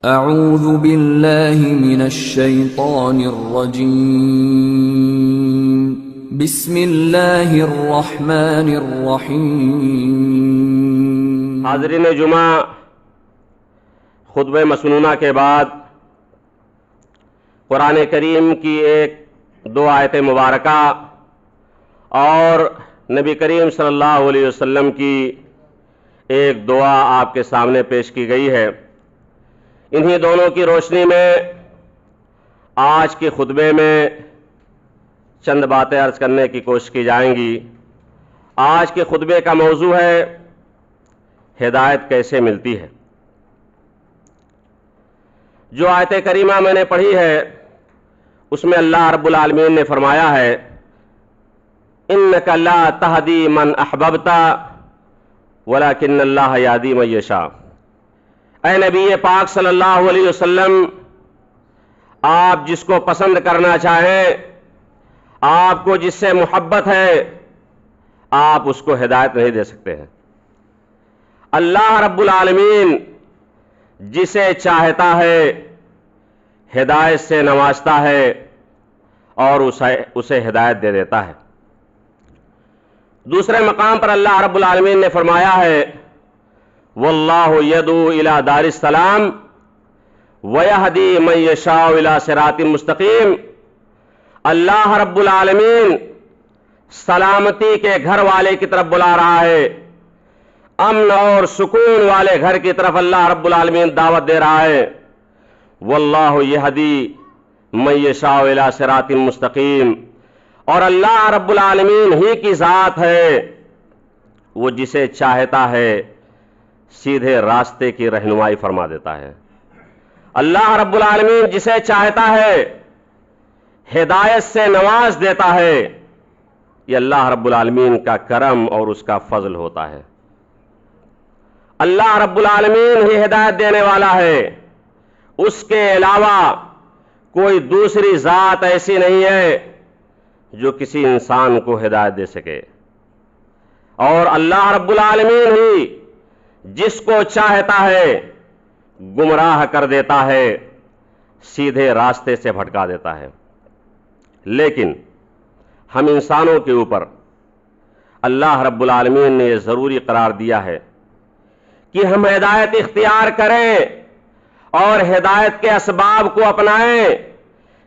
اعوذ باللہ من الشیطان الرجیم بسم اللہ الرحمن الرحیم۔ حاضرین جمعہ، خطبہ مسنونہ کے بعد قرآن کریم کی دو آیت مبارکہ اور نبی کریم صلی اللہ علیہ وسلم کی ایک دعا آپ کے سامنے پیش کی گئی ہے۔ انہی دونوں کی روشنی میں آج کے خطبے میں چند باتیں عرض کرنے کی کوشش کی جائیں گی۔ آج کے خطبے کا موضوع ہے ہدایت کیسے ملتی ہے۔ جو آیت کریمہ میں نے پڑھی ہے اس میں اللہ رب العالمین نے فرمایا ہے اِنَّكَ لَا تَهْدِي مَنْ أَحْبَبْتَ وَلَكِنَّ اللَّهَ يَهْدِي مَن يَشَاءُ۔ اے نبی پاک صلی اللہ علیہ وسلم، آپ جس کو پسند کرنا چاہیں، آپ کو جس سے محبت ہے، آپ اس کو ہدایت نہیں دے سکتے ہیں۔ اللہ رب العالمین جسے چاہتا ہے ہدایت سے نوازتا ہے اور اسے ہدایت دے دیتا ہے۔ دوسرے مقام پر اللہ رب العالمین نے فرمایا ہے واللہ یدعو الی دار السلام ویہدی من یشاء الی صراط مستقیم۔ اللہ رب العالمین سلامتی کے گھر والے کی طرف بلا رہا ہے، امن اور سکون والے گھر کی طرف اللہ رب العالمین دعوت دے رہا ہے۔ واللہ یہدی من یشاء الی صراط مستقیم، اور اللہ رب العالمین ہی کی ذات ہے، وہ جسے چاہتا ہے سیدھے راستے کی رہنمائی فرما دیتا ہے۔ اللہ رب العالمین جسے چاہتا ہے ہدایت سے نواز دیتا ہے۔ یہ اللہ رب العالمین کا کرم اور اس کا فضل ہوتا ہے۔ اللہ رب العالمین ہی ہدایت دینے والا ہے، اس کے علاوہ کوئی دوسری ذات ایسی نہیں ہے جو کسی انسان کو ہدایت دے سکے، اور اللہ رب العالمین ہی جس کو چاہتا ہے گمراہ کر دیتا ہے، سیدھے راستے سے بھٹکا دیتا ہے۔ لیکن ہم انسانوں کے اوپر اللہ رب العالمین نے یہ ضروری قرار دیا ہے کہ ہم ہدایت اختیار کریں اور ہدایت کے اسباب کو اپنائیں،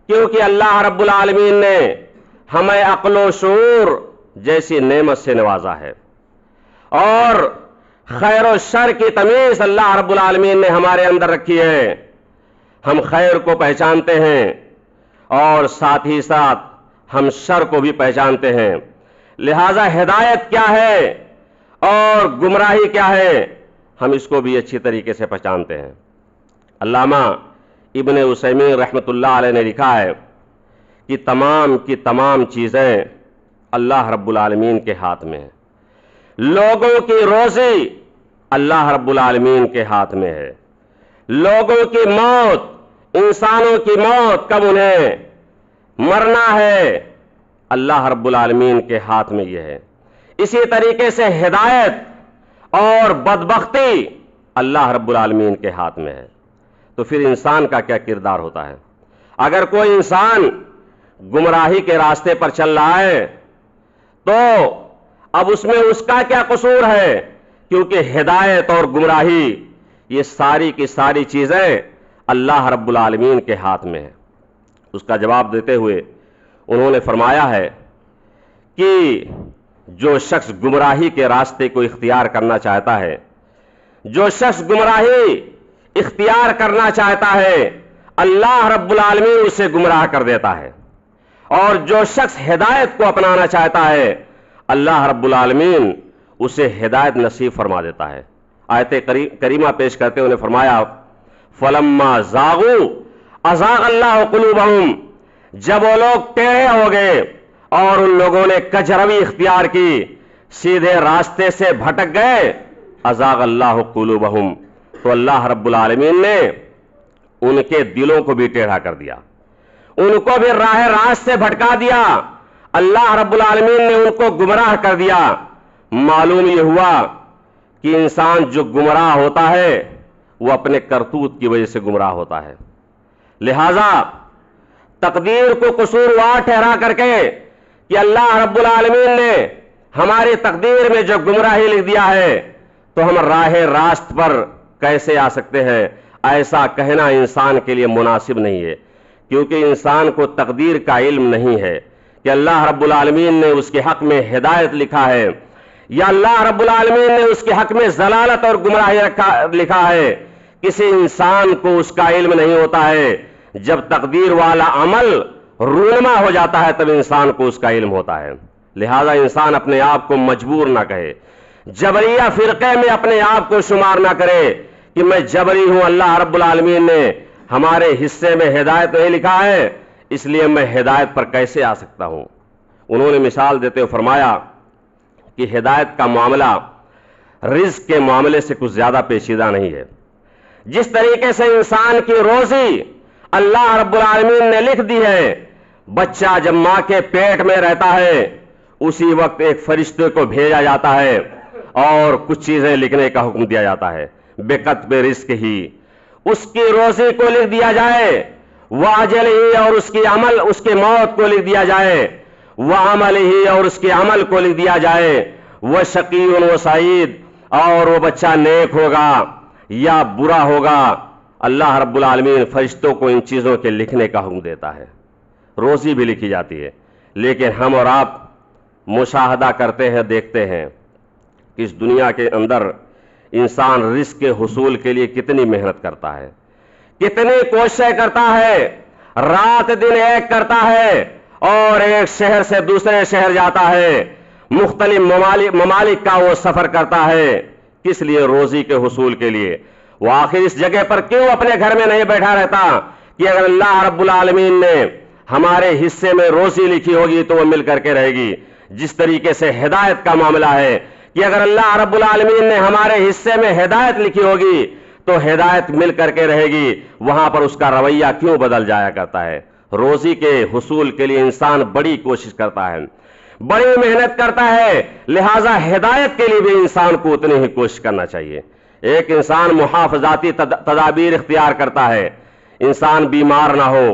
کیونکہ اللہ رب العالمین نے ہمیں عقل و شعور جیسی نعمت سے نوازا ہے، اور خیر و شر کی تمیز اللہ رب العالمین نے ہمارے اندر رکھی ہے۔ ہم خیر کو پہچانتے ہیں اور ساتھ ہی ساتھ ہم شر کو بھی پہچانتے ہیں، لہذا ہدایت کیا ہے اور گمراہی کیا ہے ہم اس کو بھی اچھی طریقے سے پہچانتے ہیں۔ علامہ ابن عثیمین رحمۃ اللہ علیہ نے لکھا ہے کہ تمام کی تمام چیزیں اللہ رب العالمین کے ہاتھ میں ہیں۔ لوگوں کی روزی اللہ رب العالمین کے ہاتھ میں ہے، لوگوں کی موت، انسانوں کی موت کب انہیں مرنا ہے اللہ رب العالمین کے ہاتھ میں یہ ہے۔ اسی طریقے سے ہدایت اور بدبختی اللہ رب العالمین کے ہاتھ میں ہے۔ تو پھر انسان کا کیا کردار ہوتا ہے؟ اگر کوئی انسان گمراہی کے راستے پر چل رہا ہے تو اب اس میں اس کا کیا قصور ہے؟ کیونکہ ہدایت اور گمراہی یہ ساری کی ساری چیزیں اللہ رب العالمین کے ہاتھ میں ہیں۔ اس کا جواب دیتے ہوئے انہوں نے فرمایا ہے کہ جو شخص گمراہی کے راستے کو اختیار کرنا چاہتا ہے، جو شخص گمراہی اختیار کرنا چاہتا ہے، اللہ رب العالمین اسے گمراہ کر دیتا ہے، اور جو شخص ہدایت کو اپنانا چاہتا ہے اللہ رب العالمین اسے ہدایت نصیب فرما دیتا ہے۔ آیت کریمہ پیش کرتے انہوں نے فرمایا فَلَمَّا زَاغُوا أَزَاغَ اللَّهُ قُلُوبَهُمْ، جب وہ لوگ ٹیڑھے ہو گئے اور ان لوگوں نے کجروی اختیار کی، سیدھے راستے سے بھٹک گئے، أَزَاغَ اللَّهُ قُلُوبَهُمْ، تو اللہ رب العالمین نے ان کے دلوں کو بھی ٹیڑھا کر دیا، ان کو بھی راہ راست سے بھٹکا دیا، اللہ رب العالمین نے ان کو گمراہ کر دیا۔ معلوم یہ ہوا کہ انسان جو گمراہ ہوتا ہے وہ اپنے کرتوت کی وجہ سے گمراہ ہوتا ہے۔ لہذا تقدیر کو قصوروار ٹھہرا کر کے کہ اللہ رب العالمین نے ہماری تقدیر میں جو گمراہی لکھ دیا ہے تو ہم راہ راست پر کیسے آ سکتے ہیں، ایسا کہنا انسان کے لیے مناسب نہیں ہے، کیونکہ انسان کو تقدیر کا علم نہیں ہے کہ اللہ رب العالمین نے اس کے حق میں ہدایت لکھا ہے یا اللہ رب العالمین نے اس کے حق میں ضلالت اور گمراہی لکھا ہے۔ کسی انسان کو اس کا علم نہیں ہوتا ہے، جب تقدیر والا عمل رونما ہو جاتا ہے تب انسان کو اس کا علم ہوتا ہے۔ لہذا انسان اپنے آپ کو مجبور نہ کہے، جبریہ فرقے میں اپنے آپ کو شمار نہ کرے کہ میں جبری ہوں، اللہ رب العالمین نے ہمارے حصے میں ہدایت نہیں لکھا ہے، اس لیے میں ہدایت پر کیسے آ سکتا ہوں۔ انہوں نے مثال دیتے ہوئے فرمایا کہ ہدایت کا معاملہ رزق کے معاملے سے کچھ زیادہ پیچیدہ نہیں ہے۔ جس طریقے سے انسان کی روزی اللہ رب العالمین نے لکھ دی ہے، بچہ جب ماں کے پیٹ میں رہتا ہے اسی وقت ایک فرشتے کو بھیجا جاتا ہے اور کچھ چیزیں لکھنے کا حکم دیا جاتا ہے، بِکَتْبِ رِزْقِهِ، اس کی روزی کو لکھ دیا جائے، وَأَجَلِهِ، اور اس کی عمل، اس کی موت کو لکھ دیا جائے، وَعَمَلِهِ، اور اس کے عمل کو لکھ دیا جائے، وَشَقِيٌّ وَسَعِيدٌ، اور وہ بچہ نیک ہوگا یا برا ہوگا۔ اللہ رب العالمین فرشتوں کو ان چیزوں کے لکھنے کا حکم دیتا ہے، روزی بھی لکھی جاتی ہے۔ لیکن ہم اور آپ مشاہدہ کرتے ہیں، دیکھتے ہیں کہ اس دنیا کے اندر انسان رزق کے حصول کے لیے کتنی محنت کرتا ہے، کتنی کوششیں کرتا ہے، رات دن ایک کرتا ہے اور ایک شہر سے دوسرے شہر جاتا ہے، مختلف ممالک کا وہ سفر کرتا ہے، کس لیے؟ روزی کے حصول کے لیے۔ وہ آخر اس جگہ پر کیوں اپنے گھر میں نہیں بیٹھا رہتا کہ اگر اللہ رب العالمین نے ہمارے حصے میں روزی لکھی ہوگی تو وہ مل کر کے رہے گی۔ جس طریقے سے ہدایت کا معاملہ ہے کہ اگر اللہ رب العالمین نے ہمارے حصے میں ہدایت لکھی ہوگی تو ہدایت مل کر کے رہے گی، وہاں پر اس کا رویہ کیوں بدل جایا کرتا ہے؟ روزی کے حصول کے لیے انسان بڑی کوشش کرتا ہے، بڑی محنت کرتا ہے، لہٰذا ہدایت کے لیے بھی انسان کو اتنی ہی کوشش کرنا چاہیے۔ ایک انسان محافظاتی تدابیر اختیار کرتا ہے، انسان بیمار نہ ہو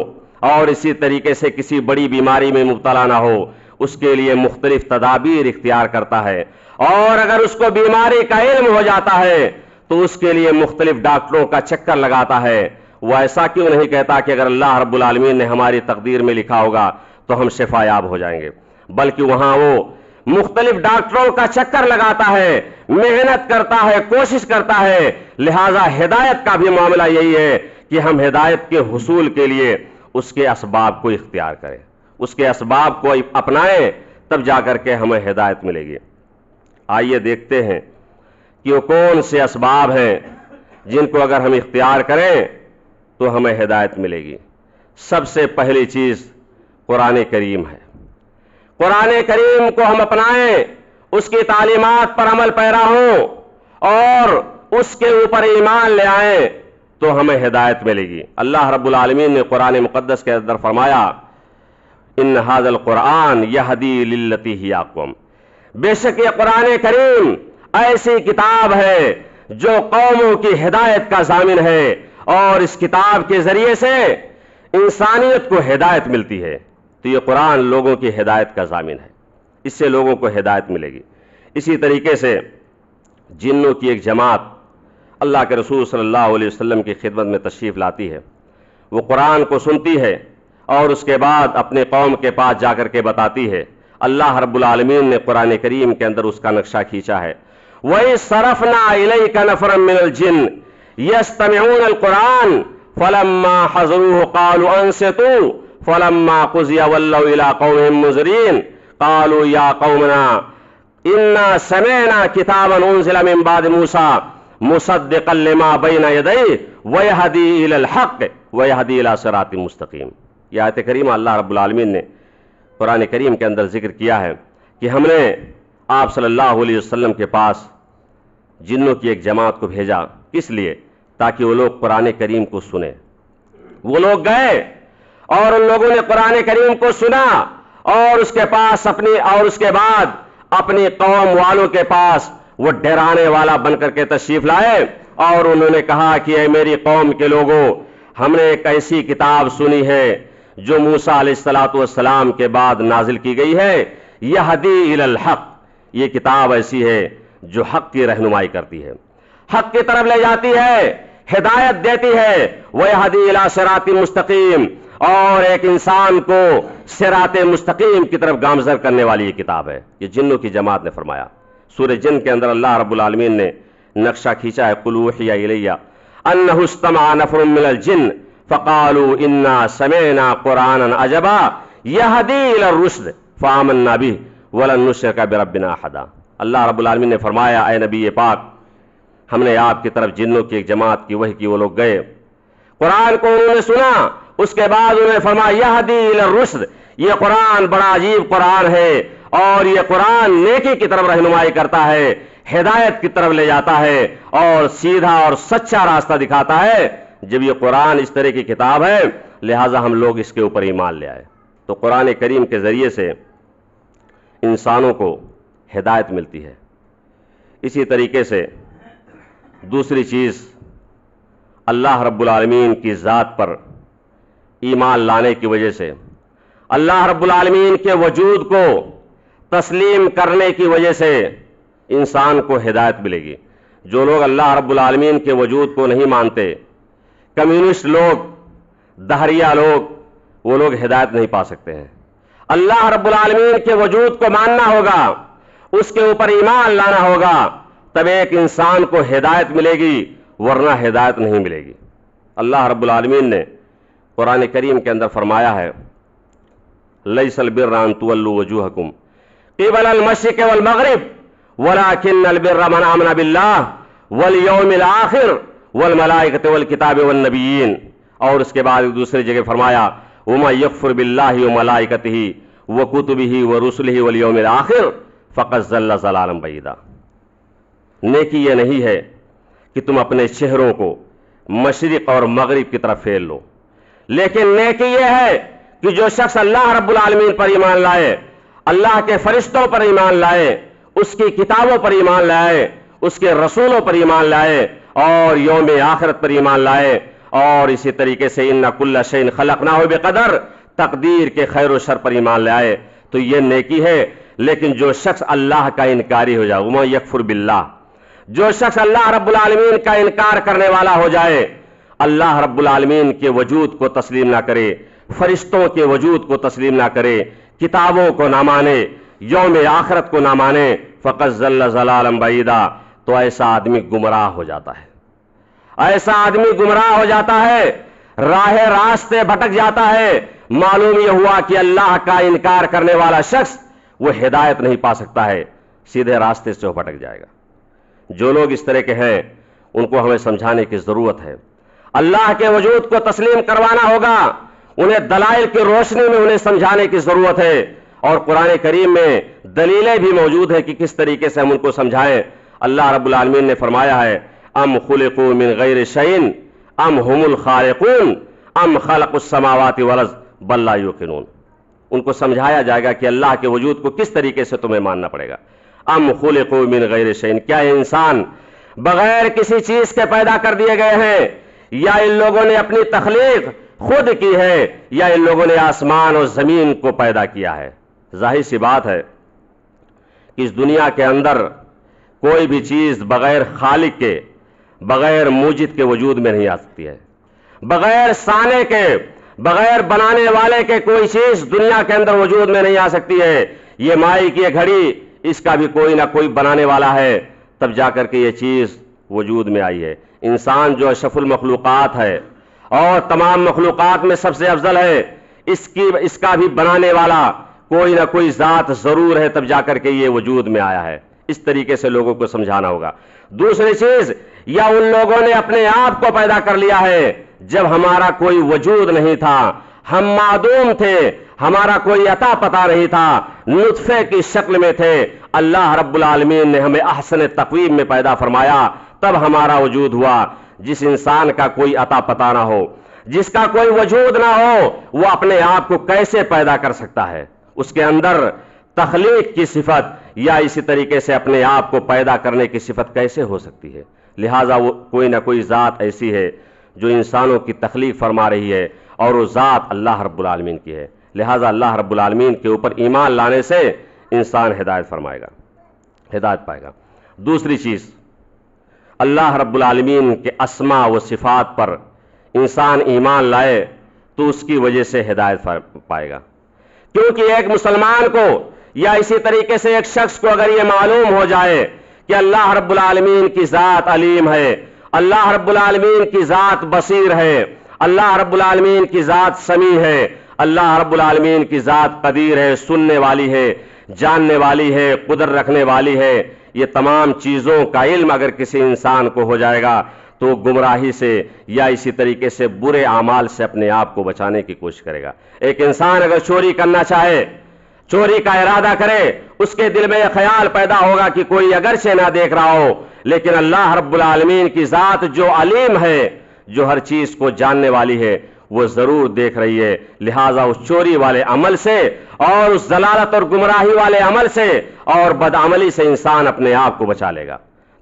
اور اسی طریقے سے کسی بڑی بیماری میں مبتلا نہ ہو، اس کے لیے مختلف تدابیر اختیار کرتا ہے، اور اگر اس کو بیماری کا علم ہو جاتا ہے تو اس کے لیے مختلف ڈاکٹروں کا چکر لگاتا ہے۔ وہ ایسا کیوں نہیں کہتا کہ اگر اللہ رب العالمین نے ہماری تقدیر میں لکھا ہوگا تو ہم شفا یاب ہو جائیں گے، بلکہ وہاں وہ مختلف ڈاکٹروں کا چکر لگاتا ہے، محنت کرتا ہے، کوشش کرتا ہے۔ لہذا ہدایت کا بھی معاملہ یہی ہے کہ ہم ہدایت کے حصول کے لیے اس کے اسباب کو اختیار کریں، اس کے اسباب کو اپنائیں، تب جا کر کے ہمیں ہدایت ملے گی۔ آئیے دیکھتے ہیں کہ وہ کون سے اسباب ہیں جن کو اگر ہم اختیار کریں تو ہمیں ہدایت ملے گی۔ سب سے پہلی چیز قرآن کریم ہے۔ قرآن کریم کو ہم اپنائیں، اس کی تعلیمات پر عمل پیرا ہوں اور اس کے اوپر ایمان لے آئیں تو ہمیں ہدایت ملے گی۔ اللہ رب العالمین نے قرآن مقدس کے اندر فرمایا، ان ھذا القرآن یہدی للتی ہی اقوم، بے شک یہ قرآن کریم ایسی کتاب ہے جو قوموں کی ہدایت کا ضامن ہے، اور اس کتاب کے ذریعے سے انسانیت کو ہدایت ملتی ہے۔ تو یہ قرآن لوگوں کی ہدایت کا ضامن ہے، اس سے لوگوں کو ہدایت ملے گی۔ اسی طریقے سے جنوں کی ایک جماعت اللہ کے رسول صلی اللہ علیہ وسلم کی خدمت میں تشریف لاتی ہے، وہ قرآن کو سنتی ہے اور اس کے بعد اپنے قوم کے پاس جا کر کے بتاتی ہے۔ اللہ رب العالمین نے قرآن کریم کے اندر اس کا نقشہ کھینچا ہے، وَإِذْ صَرَفْنَا إِلَيْكَ نَفْرًا مِنَ الْجِنِّ يَسْتَمِعُونَ الْقُرْآنَ فَلَمَّا حَضَرُوهُ قَالُوا أَنصِتُوا فَلَمَّا قُضِيَ وَلَّوْا إِلَىٰ قَوْمِهِمْ مُنذِرِينَ قَالُوا يَا قَوْمَنَا إِنَّا سَمِعْنَا كِتَابًا أُنزِلَ مِن بَعْدِ مُوسَىٰ مُصَدِّقًا لِمَا بَيْنَ يَدَيْهِ وَيَهْدِي إِلَى الْحَقِّ وَيَهْدِي إِلَىٰ صِرَاطٍ مُسْتَقِيمٍ۔ یہ آیت کریمہ اللہ رب العالمین نے قرآن کریم کے اندر ذکر کیا ہے کہ ہم نے آپ صلی اللہ علیہ وسلم کے پاس جنوں کی ایک جماعت کو بھیجا، کس لیے؟ تاکہ وہ لوگ قرآن کریم کو سنیں۔ وہ لوگ گئے اور ان لوگوں نے قرآن کریم کو سنا اور اس کے بعد اپنی قوم والوں کے پاس وہ ڈرانے والا بن کر کے تشریف لائے اور انہوں نے کہا کہ اے میری قوم کے لوگوں، ہم نے ایک ایسی کتاب سنی ہے جو موسیٰ علیہ السلام کے بعد نازل کی گئی ہے، یہدی الی الحق، یہ کتاب ایسی ہے جو حق کی رہنمائی کرتی ہے، حق کی طرف لے جاتی ہے، ہدایت دیتی ہے، وَيَهْدِي إِلَىٰ صِرَاطٍ مُسْتَقِيمٍ، اور ایک انسان کو صراط مستقیم کی طرف گامزن کرنے والی یہ کتاب ہے۔ یہ جنوں کی جماعت نے فرمایا۔ سورہ جن کے اندر اللہ رب العالمین نے نقشہ کھینچا ہے، قُلْ أُوحِيَ إِلَيَّ أَنَّهُ اسْتَمَعَ نَفَرٌ مِّنَ الْجِنِّ فَقَالُوا إِنَّا سَمِعْنَا قُرْآنًا عَجَبًا يَهْدِي إِلَى الرُّشْدِ فَآمَنَّا بِهِ وَلَن نُّشْرِكَ بِرَبِّنَا أَحَدًا۔ اللہ رب العالمین نے فرمایا، اے نبی پاک، ہم نے آپ کی طرف جنوں کی ایک جماعت کی وحی کی، وہ لوگ گئے، قرآن کو انہوں نے سنا، اس کے بعد انہوں نے فرمایا یہدی الی الرشد، یہ قرآن بڑا عجیب قرآن ہے، اور یہ قرآن نیکی کی طرف رہنمائی کرتا ہے، ہدایت کی طرف لے جاتا ہے، اور سیدھا اور سچا راستہ دکھاتا ہے۔ جب یہ قرآن اس طرح کی کتاب ہے، لہٰذا ہم لوگ اس کے اوپر ایمان لے آئے۔ تو قرآن کریم کے ذریعے سے انسانوں کو ہدایت ملتی ہے۔ اسی طریقے سے دوسری چیز، اللہ رب العالمین کی ذات پر ایمان لانے کی وجہ سے، اللہ رب العالمین کے وجود کو تسلیم کرنے کی وجہ سے انسان کو ہدایت ملے گی۔ جو لوگ اللہ رب العالمین کے وجود کو نہیں مانتے، کمیونسٹ لوگ، دہریہ لوگ، وہ لوگ ہدایت نہیں پا سکتے ہیں۔ اللہ رب العالمین کے وجود کو ماننا ہوگا، اس کے اوپر ایمان لانا ہوگا، تب ایک انسان کو ہدایت ملے گی، ورنہ ہدایت نہیں ملے گی۔ اللہ رب العالمین نے قرآن کریم کے اندر فرمایا ہے، لیس البر ان تولوا وجوہکم قبل المشرق والمغرب ولکن البر من آمن باللہ والیوم الآخر والملائکۃ والکتاب والنبیین، اور اس کے بعد دوسری جگہ فرمایا ومن یکفر باللہ وملائکتہ وکتبہ ورسلہ والیوم الآخر فقد ضل ضلالا بعیدا۔ نیکی یہ نہیں ہے کہ تم اپنے چہروں کو مشرق اور مغرب کی طرف پھیر لو، لیکن نیکی یہ ہے کہ جو شخص اللہ رب العالمین پر ایمان لائے، اللہ کے فرشتوں پر ایمان لائے، اس کی کتابوں پر ایمان لائے، اس کے رسولوں پر ایمان لائے، اور یوم آخرت پر ایمان لائے، اور اسی طریقے سے ان کل شیء خلقناہ بقدر، تقدیر کے خیر و شر پر ایمان لائے، تو یہ نیکی ہے۔ لیکن جو شخص اللہ کا انکاری ہو جائے، ومن یکفر باللہ، جو شخص اللہ رب العالمین کا انکار کرنے والا ہو جائے، اللہ رب العالمین کے وجود کو تسلیم نہ کرے، فرشتوں کے وجود کو تسلیم نہ کرے، کتابوں کو نہ مانے، یوم آخرت کو نہ مانے، فقد ضل ضلالا بعیدا، تو ایسا آدمی گمراہ ہو جاتا ہے، ایسا آدمی گمراہ ہو جاتا ہے، راہ راستے بھٹک جاتا ہے۔ معلوم یہ ہوا کہ اللہ کا انکار کرنے والا شخص وہ ہدایت نہیں پا سکتا ہے، سیدھے راستے سے وہ بھٹک جائے گا۔ جو لوگ اس طرح کے ہیں ان کو ہمیں سمجھانے کی ضرورت ہے، اللہ کے وجود کو تسلیم کروانا ہوگا، انہیں دلائل کی روشنی میں انہیں سمجھانے کی ضرورت ہے، اور قرآن کریم میں دلیلیں بھی موجود ہیں کہ کس طریقے سے ہم ان کو سمجھائیں۔ اللہ رب العالمین نے فرمایا ہے ام خلقوا من غیر شیء ام هم الخالقون ام خلقوا السماوات والارض بل لا یوقنون۔ ان کو سمجھایا جائے گا کہ اللہ کے وجود کو کس طریقے سے تمہیں ماننا پڑے گا۔ ام خلقوا من غیر شیء، کیا یہ انسان بغیر کسی چیز کے پیدا کر دیے گئے ہیں، یا ان لوگوں نے اپنی تخلیق خود کی ہے، یا ان لوگوں نے آسمان اور زمین کو پیدا کیا ہے؟ ظاہر سی بات ہے کہ اس دنیا کے اندر کوئی بھی چیز بغیر خالق کے، بغیر موجد کے وجود میں نہیں آ سکتی ہے، بغیر صانع کے، بغیر بنانے والے کے کوئی چیز دنیا کے اندر وجود میں نہیں آ سکتی ہے۔ یہ مائی کی گھڑی، اس کا بھی کوئی نہ کوئی بنانے والا ہے، تب جا کر کے یہ چیز وجود میں آئی ہے۔ انسان جو اشرف المخلوقات ہے اور تمام مخلوقات میں سب سے افضل ہے، اس کا بھی بنانے والا کوئی نہ کوئی ذات ضرور ہے، تب جا کر کے یہ وجود میں آیا ہے۔ اس طریقے سے لوگوں کو سمجھانا ہوگا۔ دوسری چیز، یا ان لوگوں نے اپنے آپ کو پیدا کر لیا ہے جب ہمارا کوئی وجود نہیں تھا، ہم معدوم تھے، ہمارا کوئی عطا پتہ نہیں تھا، نطفے کی شکل میں تھے، اللہ رب العالمین نے ہمیں احسن تقویم میں پیدا فرمایا، تب ہمارا وجود ہوا۔ جس انسان کا کوئی عطا پتہ نہ ہو، جس کا کوئی وجود نہ ہو، وہ اپنے آپ کو کیسے پیدا کر سکتا ہے؟ اس کے اندر تخلیق کی صفت یا اسی طریقے سے اپنے آپ کو پیدا کرنے کی صفت کیسے ہو سکتی ہے؟ لہٰذا وہ کوئی نہ کوئی ذات ایسی ہے جو انسانوں کی تخلیق فرما رہی ہے اور وہ ذات اللہ رب العالمین کی ہے، لہٰذا اللہ رب العالمین کے اوپر ایمان لانے سے انسان ہدایت فرمائے گا، ہدایت پائے گا۔ دوسری چیز، اللہ رب العالمین کے اسماء و صفات پر انسان ایمان لائے تو اس کی وجہ سے ہدایت پائے گا، کیونکہ ایک مسلمان کو یا اسی طریقے سے ایک شخص کو اگر یہ معلوم ہو جائے کہ اللہ رب العالمین کی ذات علیم ہے، اللہ رب العالمین کی ذات بصیر ہے، اللہ رب العالمین کی ذات سمیع ہے، اللہ رب العالمین کی ذات قدیر ہے، سننے والی ہے، جاننے والی ہے، قدرت رکھنے والی ہے، یہ تمام چیزوں کا علم اگر کسی انسان کو ہو جائے گا تو گمراہی سے یا اسی طریقے سے برے اعمال سے اپنے آپ کو بچانے کی کوشش کرے گا۔ ایک انسان اگر چوری کرنا چاہے، چوری کا ارادہ کرے، اس کے دل میں یہ خیال پیدا ہوگا کہ کوئی اگرچہ نہ دیکھ رہا ہو لیکن اللہ رب العالمین کی ذات جو علیم ہے، جو ہر چیز کو جاننے والی ہے، وہ ضرور دیکھ رہی ہے، لہٰذا اس چوری والے عمل سے اور اس ضلالت اور گمراہی والے عمل سے اور بدعملی سے انسان اپنے آپ کو بچا لے گا۔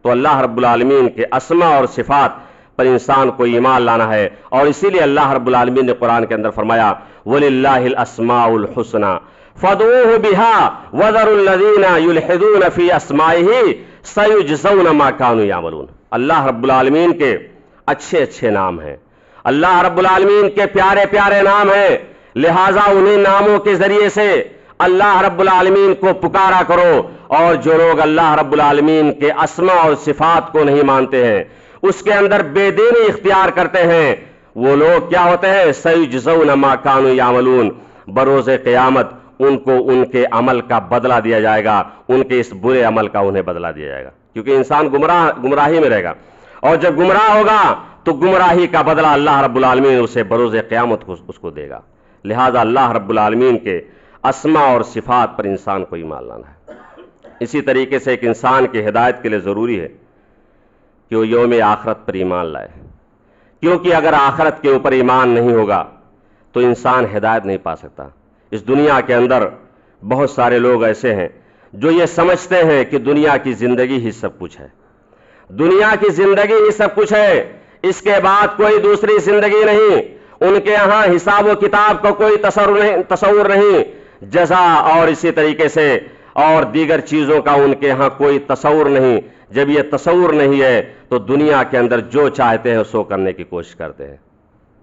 تو اللہ رب العالمین کے اسماء اور صفات پر انسان کو ایمان لانا ہے، اور اسی لیے اللہ رب العالمین نے قرآن کے اندر فرمایا وَلِلَّهِ الْأَسْمَاءُ الْحُسْنَى فَادْعُوهُ بِهَا وَذَرُوا الَّذِينَ يُلْحِدُونَ فِي أَسْمَائِهِ سَيُجْزَوْنَ مَا كَانُوا يَعْمَلُونَ۔ اللہ رب العالمین کے اچھے اچھے نام ہیں، اللہ رب العالمین کے پیارے پیارے نام ہیں، لہٰذا انہیں ناموں کے ذریعے سے اللہ رب العالمین کو پکارا کرو، اور جو لوگ اللہ رب العالمین کے اسماء اور صفات کو نہیں مانتے ہیں، اس کے اندر بے دینی اختیار کرتے ہیں، وہ لوگ کیا ہوتے ہیں؟ سَيُجْزَوْنَ مَا كَانُوا يَعْمَلُونَ، بروز قیامت ان کو ان کے عمل کا بدلہ دیا جائے گا، ان کے اس برے عمل کا انہیں بدلہ دیا جائے گا، کیونکہ انسان گمراہی میں رہے گا، اور جب گمراہ ہوگا تو گمراہی کا بدلہ اللہ رب العالمین اسے بروز قیامت اس کو دے گا۔ لہذا اللہ رب العالمین کے اسماء اور صفات پر انسان کو ایمان لانا ہے۔ اسی طریقے سے ایک انسان کی ہدایت کے لیے ضروری ہے کہ وہ یوم آخرت پر ایمان لائے، کیونکہ اگر آخرت کے اوپر ایمان نہیں ہوگا تو انسان ہدایت نہیں پا سکتا۔ اس دنیا کے اندر بہت سارے لوگ ایسے ہیں جو یہ سمجھتے ہیں کہ دنیا کی زندگی ہی سب کچھ ہے، دنیا کی زندگی ہی سب کچھ ہے، اس کے بعد کوئی دوسری زندگی نہیں، ان کے ہاں حساب و کتاب کا کوئی تصور نہیں، جزا اور اسی طریقے سے اور دیگر چیزوں کا ان کے ہاں کوئی تصور نہیں۔ جب یہ تصور نہیں ہے تو دنیا کے اندر جو چاہتے ہیں سو کرنے کی کوشش کرتے ہیں،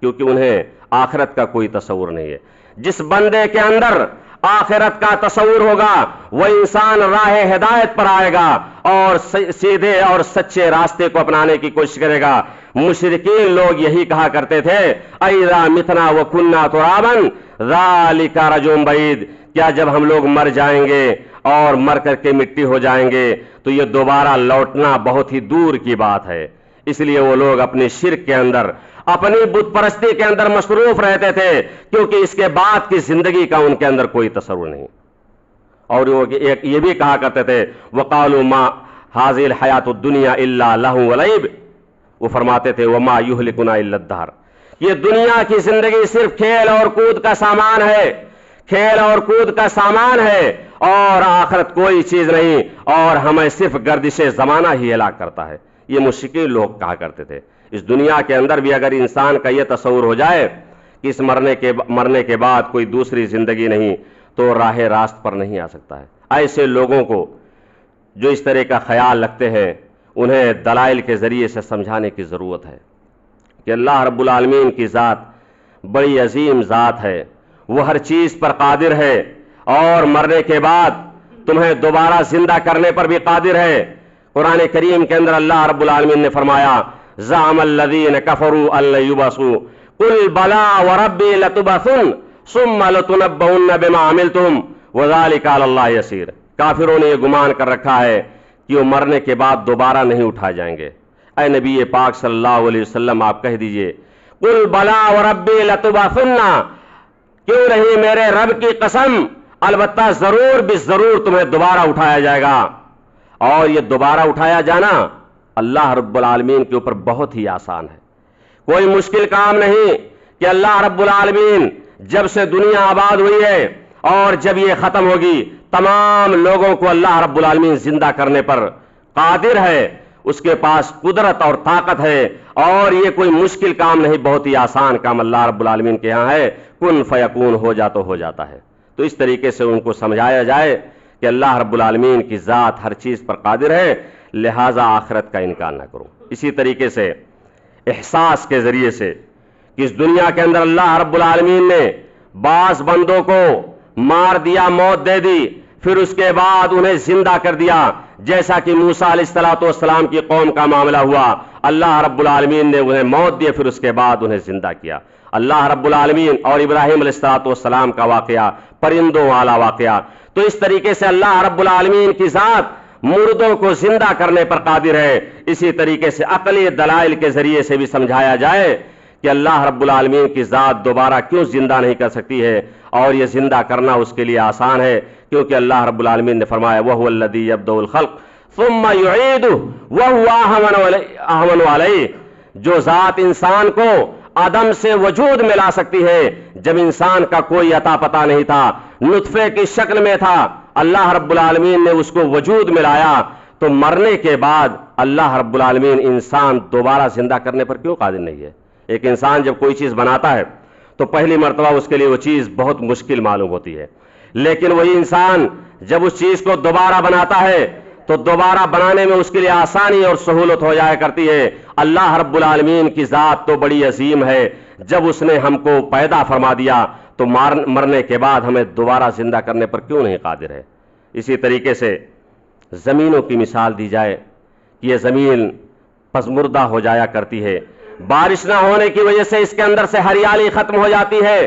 کیونکہ انہیں آخرت کا کوئی تصور نہیں ہے۔ جس بندے کے اندر آخرت کا تصور ہوگا وہ انسان راہ ہدایت پر آئے گا اور سیدھے اور سچے راستے کو اپنانے کی کوشش کرے گا۔ مشرکین لوگ یہی کہا کرتے تھے اَإِذَا مِتْنَا وَكُنَّا تُرَابًا ذَلِكَ رَجْعٌ بَعِيدٌ، کیا جب ہم لوگ مر جائیں گے اور مر کر کے مٹی ہو جائیں گے تو یہ دوبارہ لوٹنا بہت ہی دور کی بات ہے۔ اس لیے وہ لوگ اپنے شرک کے اندر، اپنی بت پرستی کے اندر مصروف رہتے تھے، کیونکہ اس کے بعد کی زندگی کا ان کے اندر کوئی تصور نہیں۔ اور وہ یہ بھی کہا کرتے تھے وَقَالُوا مَا هَذِهِ الْحَيَاةُ الدُّنْيَا إِلَّا لَهْوٌ وَلَعِبٌ، وہ فرماتے تھے وَمَا يُهْلِكُنَا إِلَّا الدَّهْرُ، یہ دنیا کی زندگی صرف کھیل اور کود کا سامان ہے، کھیل اور کود کا سامان ہے، اور آخرت کوئی چیز نہیں، اور ہمیں صرف گردش زمانہ ہی ہلاک کرتا ہے۔ یہ مشرکین لوگ کہا کرتے تھے۔ اس دنیا کے اندر بھی اگر انسان کا یہ تصور ہو جائے کہ اس مرنے کے بعد کوئی دوسری زندگی نہیں تو راہ راست پر نہیں آ سکتا ہے۔ ایسے لوگوں کو جو اس طرح کا خیال رکھتے ہیں انہیں دلائل کے ذریعے سے سمجھانے کی ضرورت ہے کہ اللہ رب العالمین کی ذات بڑی عظیم ذات ہے، وہ ہر چیز پر قادر ہے، اور مرنے کے بعد تمہیں دوبارہ زندہ کرنے پر بھی قادر ہے۔ قرآن کریم کے اندر اللہ رب العالمین نے فرمایا زعم الذین کفروا ان لن یبعثوا قل بلی وربی لتبعثن ثم لتنبؤن بما عملتم وذلک علی اللہ یسیر، کافروں نے یہ گمان کر رکھا ہے کہ وہ مرنے کے بعد دوبارہ نہیں اٹھائے جائیں گے۔ اے نبی پاک صلی اللہ علیہ وسلم آپ کہہ دیجئے قل بلی وربی لتبعثن، کیوں نہیں میرے رب کی قسم، البتہ ضرور ضرور تمہیں دوبارہ اٹھایا جائے گا۔ اور یہ دوبارہ اٹھایا جانا اللہ رب العالمین کے اوپر بہت ہی آسان ہے، کوئی مشکل کام نہیں کہ اللہ رب العالمین جب سے دنیا آباد ہوئی ہے اور جب یہ ختم ہوگی تمام لوگوں کو اللہ رب العالمین زندہ کرنے پر قادر ہے، اس کے پاس قدرت اور طاقت ہے، اور یہ کوئی مشکل کام نہیں، بہت ہی آسان کام اللہ رب العالمین کے ہاں ہے، کن فیکون، ہو جا تو ہو جاتا ہے۔ تو اس طریقے سے ان کو سمجھایا جائے کہ اللہ رب العالمین کی ذات ہر چیز پر قادر ہے، لہٰذا آخرت کا انکار نہ کرو۔ اسی طریقے سے احساس کے ذریعے سے کہ اس دنیا کے اندر اللہ رب العالمین نے بعض بندوں کو مار دیا، موت دے دی، پھر اس کے بعد انہیں زندہ کر دیا، جیسا کہ موسیٰ علیہ السلام کی قوم کا معاملہ ہوا۔ اللہ رب العالمین نے انہیں موت دی، پھر اس کے بعد انہیں زندہ کیا۔ اللہ رب العالمین اور ابراہیم علیہ السلام کا واقعہ، پرندوں والا واقعہ۔ تو اس طریقے سے اللہ رب العالمین کی ذات مردوں کو زندہ کرنے پر قادر ہے۔ اسی طریقے سے عقلی دلائل کے ذریعے سے بھی سمجھایا جائے کہ اللہ رب العالمین کی ذات دوبارہ کیوں زندہ نہیں کر سکتی ہے، اور یہ زندہ کرنا اس کے لیے آسان ہے، کیونکہ اللہ رب العالمین نے فرمایا وَهُوَ الَّذِي يَبْدَأُ الْخَلْقَ ثُمَّ يُعِيدُهُ وَهُوَ أَهْوَنُ عَلَيْهِ، جو ذات انسان کو عدم سے وجود میں لا سکتی ہے، جب انسان کا کوئی عطا پتہ نہیں تھا، نطفے کی شکل میں تھا، اللہ رب العالمین نے اس کو وجود میں لایا، تو مرنے کے بعد اللہ رب العالمین انسان دوبارہ زندہ کرنے پر کیوں قادر نہیں ہے؟ ایک انسان جب کوئی چیز بناتا ہے تو پہلی مرتبہ اس کے لیے وہ چیز بہت مشکل معلوم ہوتی ہے، لیکن وہی انسان جب اس چیز کو دوبارہ بناتا ہے تو دوبارہ بنانے میں اس کے لیے آسانی اور سہولت ہو جایا کرتی ہے۔ اللہ رب العالمین کی ذات تو بڑی عظیم ہے، جب اس نے ہم کو پیدا فرما دیا تو مرنے کے بعد ہمیں دوبارہ زندہ کرنے پر کیوں نہیں قادر ہے؟ اسی طریقے سے زمینوں کی مثال دی جائے، یہ زمین پسمردہ ہو جایا کرتی ہے، بارش نہ ہونے کی وجہ سے اس کے اندر سے ہریالی ختم ہو جاتی ہے،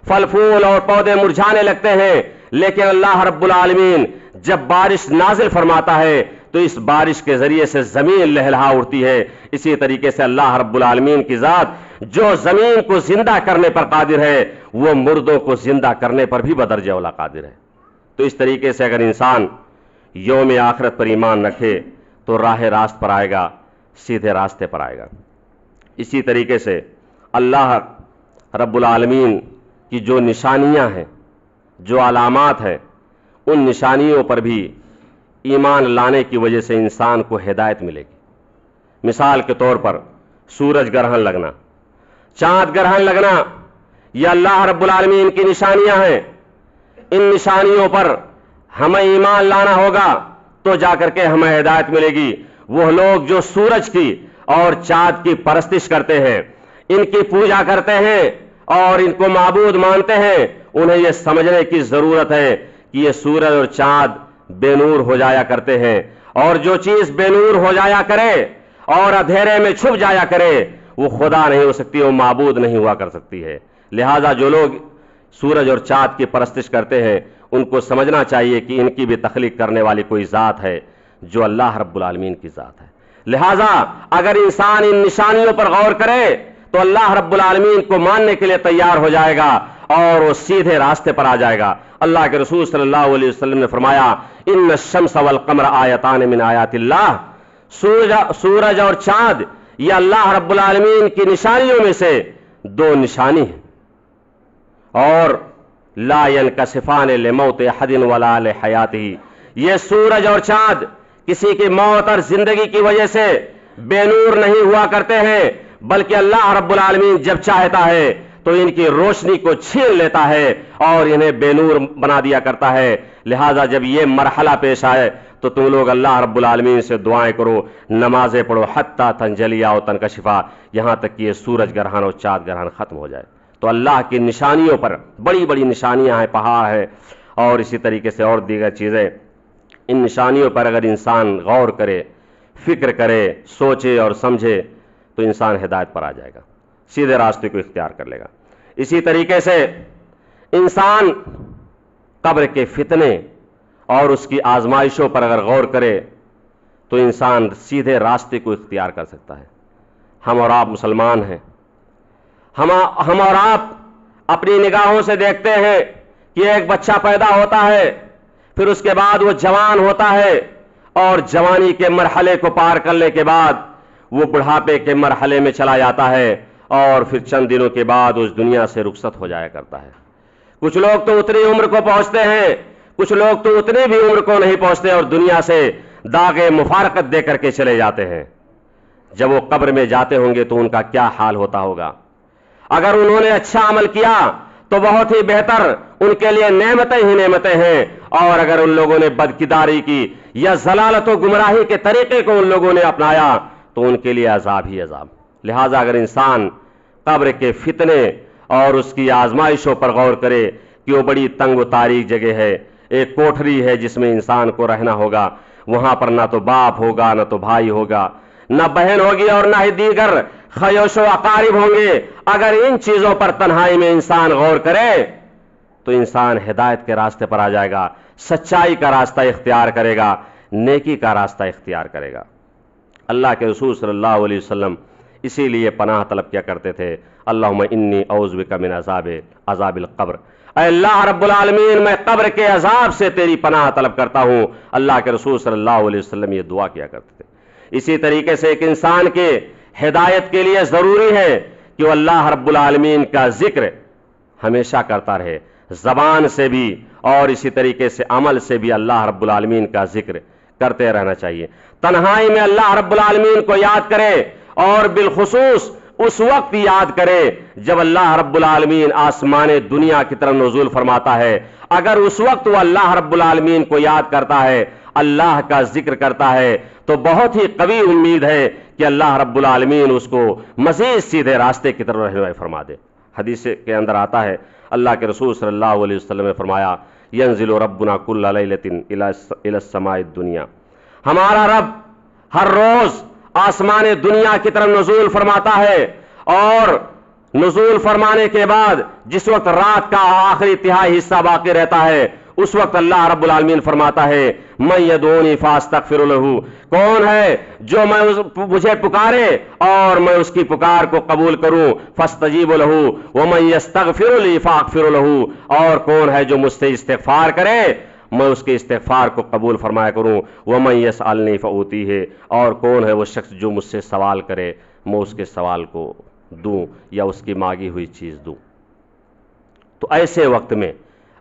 پھل پھول اور پودے مرجھانے لگتے ہیں، لیکن اللہ رب العالمین جب بارش نازل فرماتا ہے تو اس بارش کے ذریعے سے زمین لہلہا اٹھتی ہے۔ اسی طریقے سے اللہ رب العالمین کی ذات جو زمین کو زندہ کرنے پر قادر ہے، وہ مردوں کو زندہ کرنے پر بھی بدرجہ اولا قادر ہے۔ تو اس طریقے سے اگر انسان یوم آخرت پر ایمان رکھے تو راہ راست پر آئے گا، سیدھے راستے پر آئے گا۔ اسی طریقے سے اللہ رب العالمین کی جو نشانیاں ہیں، جو علامات ہیں، ان نشانیوں پر بھی ایمان لانے کی وجہ سے انسان کو ہدایت ملے گی۔ مثال کے طور پر سورج گرہن لگنا، چاند گرہن لگنا، یہ اللہ رب العالمین کی نشانیاں ہیں۔ ان نشانیوں پر ہمیں ایمان لانا ہوگا تو جا کر کے ہمیں ہدایت ملے گی۔ وہ لوگ جو سورج کی اور چاند کی پرستش کرتے ہیں، ان کی پوجا کرتے ہیں اور ان کو معبود مانتے ہیں، انہیں یہ سمجھنے کی ضرورت ہے کہ یہ سورج اور چاند بے نور ہو جایا کرتے ہیں، اور جو چیز بے نور ہو جایا کرے اور اندھیرے میں چھپ جایا کرے وہ خدا نہیں ہو سکتی، وہ معبود نہیں ہوا کر سکتی ہے۔ لہذا جو لوگ سورج اور چاند کی پرستش کرتے ہیں ان کو سمجھنا چاہیے کہ ان کی بھی تخلیق کرنے والی کوئی ذات ہے جو اللہ رب العالمین کی ذات ہے۔ لہذا اگر انسان ان نشانیوں پر غور کرے تو اللہ رب العالمین کو ماننے کے لیے تیار ہو جائے گا اور وہ سیدھے راستے پر آ جائے گا۔ اللہ کے رسول صلی اللہ علیہ وسلم نے فرمایا ان الشمس والقمر آیتان من آیات اللہ، سورج اور چاند یہ اللہ رب العالمین کی نشانیوں میں سے دو نشانی ہیں، اور لا ينکسفان لموت احد ولا لحیاتہ، یہ سورج اور چاند کسی کی موت اور زندگی کی وجہ سے بے نور نہیں ہوا کرتے ہیں، بلکہ اللہ رب العالمین جب چاہتا ہے تو ان کی روشنی کو چھین لیتا ہے اور انہیں بے نور بنا دیا کرتا ہے۔ لہذا جب یہ مرحلہ پیش آئے تو تم لوگ اللہ رب العالمین سے دعائیں کرو، نمازیں پڑھو، حتی تنجلی و تنکشفا، یہاں تک کہ یہ سورج گرہن اور چاند گرہن ختم ہو جائے۔ تو اللہ کی نشانیوں پر بڑی بڑی نشانیاں ہیں، پہاڑ ہے اور اسی طریقے سے اور دیگر چیزیں، ان نشانیوں پر اگر انسان غور کرے، فکر کرے، سوچے اور سمجھے تو انسان ہدایت پر آ جائے گا، سیدھے راستے کو اختیار کر لے گا۔ اسی طریقے سے انسان قبر کے فتنے اور اس کی آزمائشوں پر اگر غور کرے تو انسان سیدھے راستے کو اختیار کر سکتا ہے۔ ہم اور آپ مسلمان ہیں، ہم اور آپ اپنی نگاہوں سے دیکھتے ہیں کہ ایک بچہ پیدا ہوتا ہے، پھر اس کے بعد وہ جوان ہوتا ہے، اور جوانی کے مرحلے کو پار کرنے کے بعد وہ بڑھاپے کے مرحلے میں چلا جاتا ہے، اور پھر چند دنوں کے بعد اس دنیا سے رخصت ہو جایا کرتا ہے۔ کچھ لوگ تو اتنی عمر کو پہنچتے ہیں، کچھ لوگ تو اتنی بھی عمر کو نہیں پہنچتے اور دنیا سے داغ مفارقت دے کر کے چلے جاتے ہیں۔ جب وہ قبر میں جاتے ہوں گے تو ان کا کیا حال ہوتا ہوگا؟ اگر انہوں نے اچھا عمل کیا تو بہت ہی بہتر، ان کے لیے نعمتیں ہی نعمتیں ہیں، اور اگر ان لوگوں نے بدکرداری کی یا ضلالت و گمراہی کے طریقے کو ان لوگوں نے اپنایا تو ان کے لیے عذاب ہی عذاب۔ لہٰذا اگر انسان قبر کے فتنے اور اس کی آزمائشوں پر غور کرے کہ وہ بڑی تنگ و تاریک جگہ ہے، ایک کوٹھری ہے جس میں انسان کو رہنا ہوگا، وہاں پر نہ تو باپ ہوگا، نہ تو بھائی ہوگا، نہ بہن ہوگی، اور نہ ہی دیگر خیوش و اقارب ہوں گے۔ اگر ان چیزوں پر تنہائی میں انسان غور کرے تو انسان ہدایت کے راستے پر آ جائے گا، سچائی کا راستہ اختیار کرے گا، نیکی کا راستہ اختیار کرے گا۔ اللہ کے رسول صلی اللہ علیہ وسلم اسی لیے پناہ طلب کیا کرتے تھے، اللہم انی اعوذ بک من عذاب القبر، اے اللہ رب العالمین میں قبر کے عذاب سے تیری پناہ طلب کرتا ہوں۔ اللہ کے رسول صلی اللہ علیہ وسلم یہ دعا کیا کرتے تھے۔ اسی طریقے سے ایک انسان کے ہدایت کے لیے ضروری ہے کہ وہ اللہ رب العالمین کا ذکر ہمیشہ کرتا رہے، زبان سے بھی اور اسی طریقے سے عمل سے بھی اللہ رب العالمین کا ذکر کرتے رہنا چاہیے۔ تنہائی میں اللہ رب العالمین کو یاد کرے، اور بالخصوص اس وقت یاد کرے جب اللہ رب العالمین آسمان دنیا کی طرف نزول فرماتا ہے۔ اگر اس وقت وہ اللہ رب العالمین کو یاد کرتا ہے، اللہ کا ذکر کرتا ہے، تو بہت ہی قوی امید ہے کہ اللہ رب العالمین اس کو مزید سیدھے راستے کی طرف رہنمائی فرما دے۔ حدیث کے اندر آتا ہے، اللہ کے رسول صلی اللہ علیہ وسلم نے فرمایا، ینزل ربنا کل لیلۃ الی السماء الدنیا، ہمارا رب ہر روز آسمان دنیا کی طرف نزول فرماتا ہے، اور نزول فرمانے کے بعد جس وقت رات کا آخری تہائی حصہ باقی رہتا ہے، اس وقت اللہ رب العالمین فرماتا ہے، من یدعونی فاستغفر لہ، کون ہے جو مجھے پکارے اور میں اس کی پکار کو قبول کروں، فاستجیب لہ ومن یستغفر لی فاغفر لہ، اور کون ہے جو مجھ سے استغفار کرے میں اس کے استغفار کو قبول فرمایا کروں، ومن یسألنی فأوتیہ، اور کون ہے وہ شخص جو مجھ سے سوال کرے میں اس کے سوال کو دوں یا اس کی مانگی ہوئی چیز دوں۔ تو ایسے وقت میں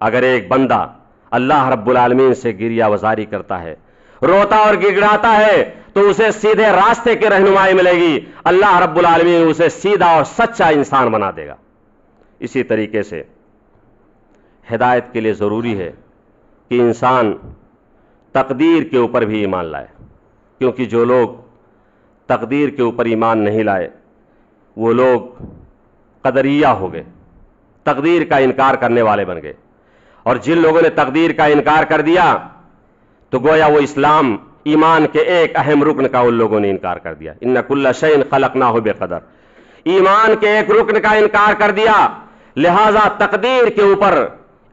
اگر ایک بندہ اللہ رب العالمین سے گریہ وزاری کرتا ہے، روتا اور گڑگڑاتا ہے، تو اسے سیدھے راستے کی رہنمائی ملے گی، اللہ رب العالمین اسے سیدھا اور سچا انسان بنا دے گا۔ اسی طریقے سے ہدایت کے لیے ضروری ہے کہ انسان تقدیر کے اوپر بھی ایمان لائے، کیونکہ جو لوگ تقدیر کے اوپر ایمان نہیں لائے وہ لوگ قدریہ ہو گئے، تقدیر کا انکار کرنے والے بن گئے، اور جن لوگوں نے تقدیر کا انکار کر دیا تو گویا وہ اسلام ایمان کے ایک اہم رکن کا ان لوگوں نے انکار کر دیا۔ ان کل شیء خلقناہ بقدر، ایمان کے ایک رکن کا انکار کر دیا۔ لہذا تقدیر کے اوپر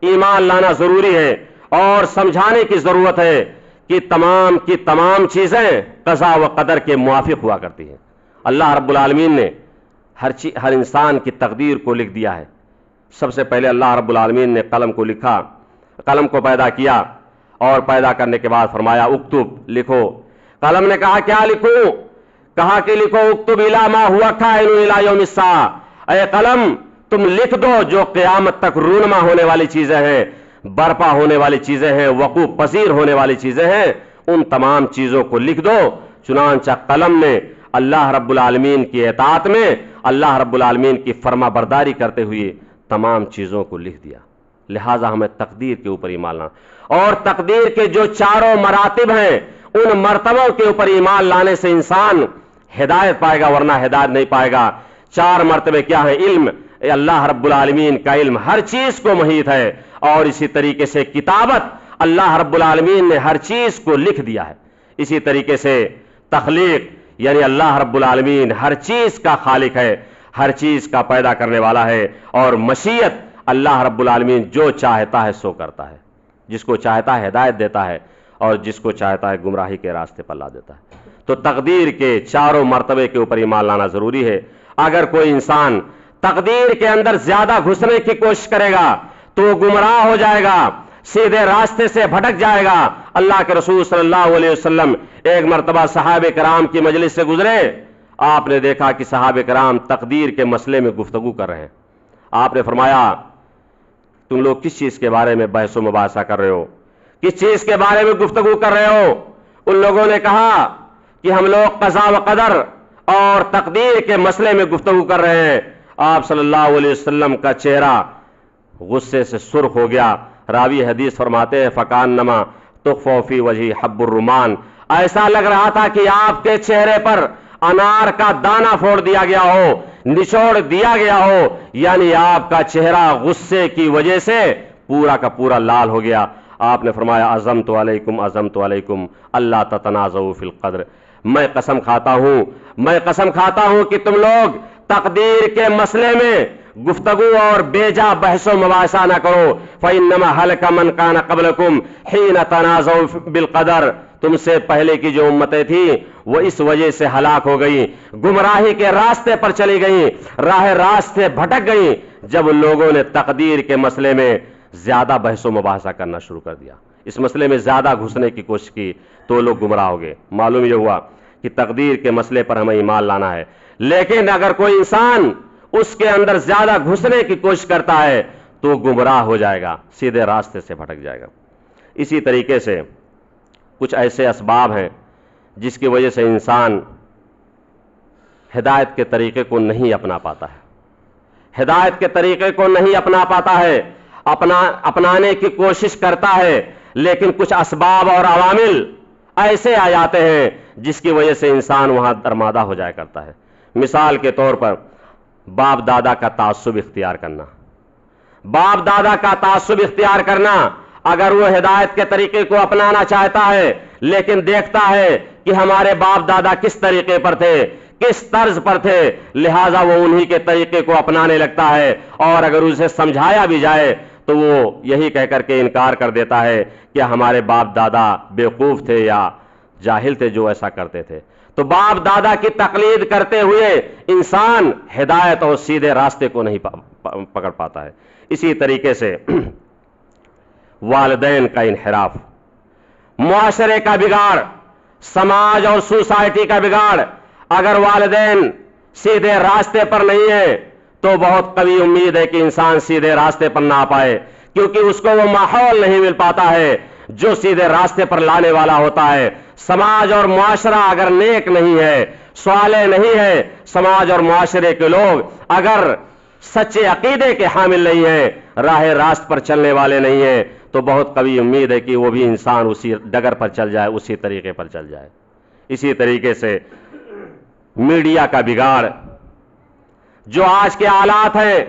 ایمان لانا ضروری ہے، اور سمجھانے کی ضرورت ہے کہ تمام کی تمام چیزیں قضا و قدر کے موافق ہوا کرتی ہیں۔ اللہ رب العالمین نے ہر انسان کی تقدیر کو لکھ دیا ہے۔ سب سے پہلے اللہ رب العالمین نے قلم کو لکھا، قلم کو پیدا کیا، اور پیدا کرنے کے بعد فرمایا اکتب، لکھو۔ قلم نے کہا کیا لکھوں؟ کہا کہ لکھو اکتب الی ما ہوا کائن الی یوم الساعہ، اے قلم تم لکھ دو جو قیامت تک رونما ہونے والی چیزیں ہیں، برپا ہونے والی چیزیں ہیں، وقوع پذیر ہونے والی چیزیں ہیں، ان تمام چیزوں کو لکھ دو۔ چنانچہ قلم نے اللہ رب العالمین کی اطاعت میں، اللہ رب العالمین کی فرما برداری کرتے ہوئے تمام چیزوں کو لکھ دیا۔ لہٰذا ہمیں تقدیر کے اوپر ایمان لانا، اور تقدیر کے جو چاروں مراتب ہیں ان مرتبوں کے اوپر ایمان لانے سے انسان ہدایت پائے گا، ورنہ ہدایت نہیں پائے گا۔ چار مرتبے کیا ہیں؟ علم، اللہ رب العالمین کا علم ہر چیز کو محیط ہے، اور اسی طریقے سے کتابت، اللہ رب العالمین نے ہر چیز کو لکھ دیا ہے۔ اسی طریقے سے تخلیق، یعنی اللہ رب العالمین ہر چیز کا خالق ہے، ہر چیز کا پیدا کرنے والا ہے، اور مشیت، اللہ رب العالمین جو چاہتا ہے سو کرتا ہے، جس کو چاہتا ہے ہدایت دیتا ہے، اور جس کو چاہتا ہے گمراہی کے راستے پر لا دیتا ہے۔ تو تقدیر کے چاروں مرتبے کے اوپر ایمان لانا ضروری ہے۔ اگر کوئی انسان تقدیر کے اندر زیادہ گھسنے کی کوشش کرے گا تو وہ گمراہ ہو جائے گا، سیدھے راستے سے بھٹک جائے گا۔ اللہ کے رسول صلی اللہ علیہ وسلم ایک مرتبہ صحابہ کرام کی مجلس سے گزرے، آپ نے دیکھا کہ صحابہ کرام تقدیر کے مسئلے میں گفتگو کر رہے ہیں۔ آپ نے فرمایا تم لوگ کس چیز کے بارے میں بحث و مباحثہ کر رہے ہو؟ کس چیز کے بارے میں گفتگو کر رہے ہو؟ ان لوگوں نے کہا کہ ہم لوگ قضا و قدر اور تقدیر کے مسئلے میں گفتگو کر رہے ہیں. آپ صلی اللہ علیہ وسلم کا چہرہ غصے سے سرخ ہو گیا. راوی حدیث فرماتے ہیں فکانما تخفی فی وجہی حب الرمان، ایسا لگ رہا تھا کہ آپ کے چہرے پر انار کا دانہ پھوڑ دیا گیا ہو، نچوڑ دیا گیا ہو، یعنی آپ کا چہرہ غصے کی وجہ سے پورا کا پورا لال ہو گیا. آپ نے فرمایا عزمت علیکم اللہ تتنازعوا فی القدر، میں قسم کھاتا ہوں کہ تم لوگ تقدیر کے مسئلے میں گفتگو اور بیجا بحث و مباحثہ نہ کرو. فإنما هلك من كان قبلكم حين تنازعوا بالقدر، تم سے پہلے کی جو امتیں تھیں وہ اس وجہ سے ہلاک ہو گئیں، گمراہی کے راستے پر چلی گئیں، راہ راست سے بھٹک گئیں جب ان لوگوں نے تقدیر کے مسئلے میں زیادہ بحث و مباحثہ کرنا شروع کر دیا، اس مسئلے میں زیادہ گھسنے کی کوشش کی تو لوگ گمراہ ہو گئے. معلوم یہ ہوا کہ تقدیر کے مسئلے پر ہمیں ایمان لانا ہے، لیکن اگر کوئی انسان اس کے اندر زیادہ گھسنے کی کوشش کرتا ہے تو گمراہ ہو جائے گا، سیدھے راستے سے بھٹک جائے گا. اسی طریقے سے کچھ ایسے اسباب ہیں جس کی وجہ سے انسان ہدایت کے طریقے کو نہیں اپنا پاتا ہے، ہدایت کے طریقے کو نہیں اپنا پاتا ہے، اپنانے کی کوشش کرتا ہے، لیکن کچھ اسباب اور عوامل ایسے آ جاتے ہیں جس کی وجہ سے انسان وہاں درمادہ ہو جایا کرتا ہے. مثال کے طور پر باپ دادا کا تعصب اختیار کرنا، اگر وہ ہدایت کے طریقے کو اپنانا چاہتا ہے لیکن دیکھتا ہے کہ ہمارے باپ دادا کس طریقے پر تھے، کس طرز پر تھے، لہٰذا وہ انہی کے طریقے کو اپنانے لگتا ہے، اور اگر اسے سمجھایا بھی جائے تو وہ یہی کہہ کر کے انکار کر دیتا ہے کہ ہمارے باپ دادا بیوقوف تھے یا جاہل تھے جو ایسا کرتے تھے. تو باپ دادا کی تقلید کرتے ہوئے انسان ہدایت اور سیدھے راستے کو نہیں پکڑ پاتا ہے. اسی طریقے سے والدین کا انحراف، معاشرے کا بگاڑ، سماج اور سوسائٹی کا بگاڑ، اگر والدین سیدھے راستے پر نہیں ہیں تو بہت قوی امید ہے کہ انسان سیدھے راستے پر نہ آ پائے، کیونکہ اس کو وہ ماحول نہیں مل پاتا ہے جو سیدھے راستے پر لانے والا ہوتا ہے. سماج اور معاشرہ اگر نیک نہیں ہے، صالح نہیں ہے، سماج اور معاشرے کے لوگ اگر سچے عقیدے کے حامل نہیں ہیں، راہ راست پر چلنے والے نہیں ہیں، تو بہت قوی امید ہے کہ وہ بھی انسان اسی ڈگر پر چل جائے، اسی طریقے پر چل جائے. اسی طریقے سے میڈیا کا بگاڑ، جو آج کے حالات ہیں،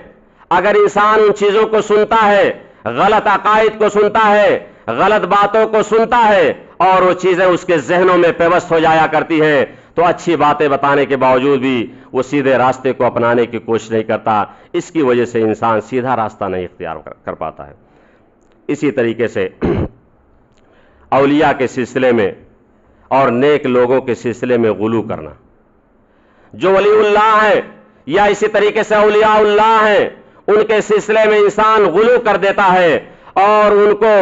اگر انسان ان چیزوں کو سنتا ہے، غلط عقائد کو سنتا ہے، غلط باتوں کو سنتا ہے اور وہ چیزیں اس کے ذہنوں میں پیوست ہو جایا کرتی ہیں، تو اچھی باتیں بتانے کے باوجود بھی وہ سیدھے راستے کو اپنانے کی کوشش نہیں کرتا. اس کی وجہ سے انسان سیدھا راستہ نہیں اختیار کر پاتا ہے. اسی طریقے سے اولیاء کے سلسلے میں اور نیک لوگوں کے سلسلے میں غلو کرنا، جو ولی اللہ ہیں یا اسی طریقے سے اولیاء اللہ ہیں ان کے سلسلے میں انسان غلو کر دیتا ہے اور ان کو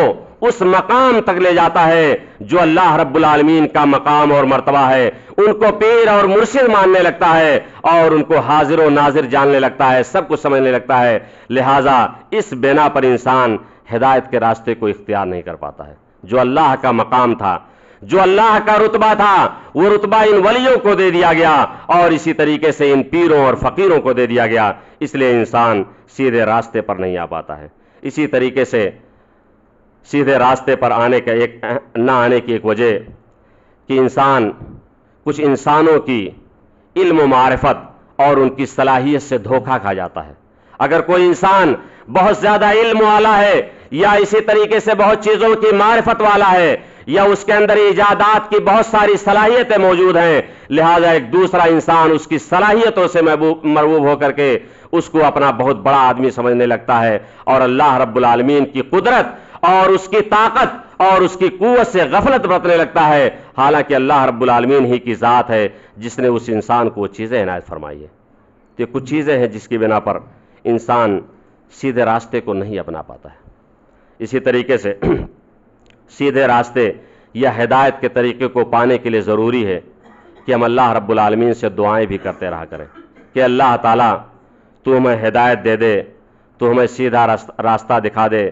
اس مقام تک لے جاتا ہے جو اللہ رب العالمین کا مقام اور مرتبہ ہے. ان کو پیر اور مرشد ماننے لگتا ہے اور ان کو حاضر و ناظر جاننے لگتا ہے، سب کچھ سمجھنے لگتا ہے. لہٰذا اس بنا پر انسان ہدایت کے راستے کو اختیار نہیں کر پاتا ہے. جو اللہ کا مقام تھا، جو اللہ کا رتبہ تھا، وہ رتبہ ان ولیوں کو دے دیا گیا اور اسی طریقے سے ان پیروں اور فقیروں کو دے دیا گیا، اس لیے انسان سیدھے راستے پر نہیں آ پاتا ہے. اسی طریقے سے سیدھے راستے پر نہ آنے کی ایک وجہ کہ انسان کچھ انسانوں کی علم و معرفت اور ان کی صلاحیت سے دھوکہ کھا جاتا ہے. اگر کوئی انسان بہت زیادہ علم والا ہے یا اسی طریقے سے بہت چیزوں کی معرفت والا ہے یا اس کے اندر ایجادات کی بہت ساری صلاحیتیں موجود ہیں، لہذا ایک دوسرا انسان اس کی صلاحیتوں سے مرغوب ہو کر کے اس کو اپنا بہت بڑا آدمی سمجھنے لگتا ہے اور اللہ رب العالمین کی قدرت اور اس کی طاقت اور اس کی قوت سے غفلت برتنے لگتا ہے، حالانکہ اللہ رب العالمین ہی کی ذات ہے جس نے اس انسان کو وہ چیزیں عنایت فرمائی ہے. یہ کچھ چیزیں ہیں جس کی بنا پر انسان سیدھے راستے کو نہیں اپنا پاتا ہے. اسی طریقے سے سیدھے راستے یا ہدایت کے طریقے کو پانے کے لیے ضروری ہے کہ ہم اللہ رب العالمین سے دعائیں بھی کرتے رہا کریں کہ اللہ تعالیٰ تو ہمیں ہدایت دے دے، تو ہمیں سیدھا راستہ دکھا دے،